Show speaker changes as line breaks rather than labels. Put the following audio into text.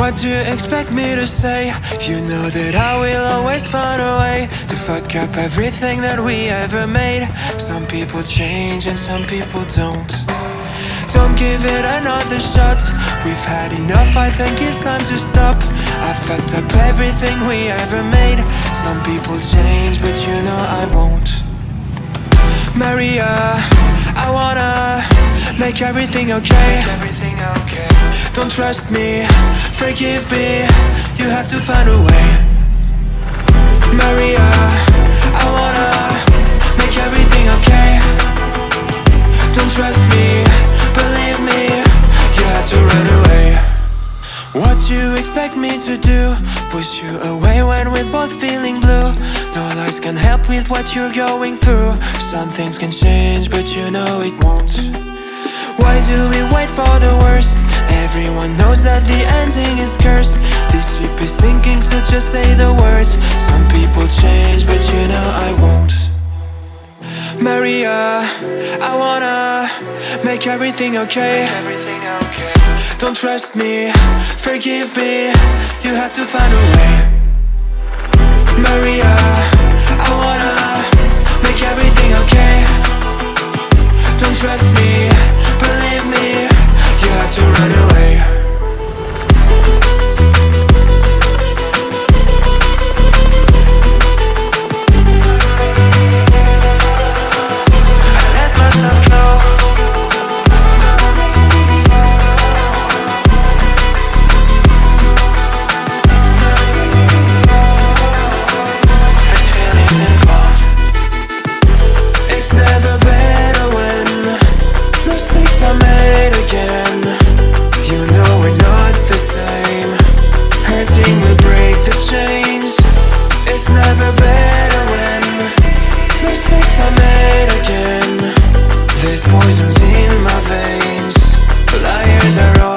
What do you expect me to say? You know that I will always find a way to fuck up everything that we ever made. Some people change and some people don't. Don't give it another shot. We've had enough, I think it's time to stop. I fucked up everything we ever made. Some people change, but you know I won't. Maria, I wanna make everything okay. Don't trust me, forgive me, you have to find a way. Maria, I wanna make everything okay. Don't trust me, believe me, you have to run away. What do you expect me to do? Push you away when we're both feeling blue. No lies can help with what you're going through. Some things can change, but you know it won't. Why do we wait for the worst? Everyone knows that the ending is cursed. This ship is sinking, so just say the words. Some people change, but you know I won't. Maria, I wanna make everything okay. Don't trust me, forgive me, you have to find a way. Maria, I wanna make everything okay. Don't trust me, believe me, you have to run away. I let myself go. It's never better when mistakes are made again. You know we're not the same. Hurting will break the chains. It's never better when mistakes are made again. There's poisons in my veins. Liars are all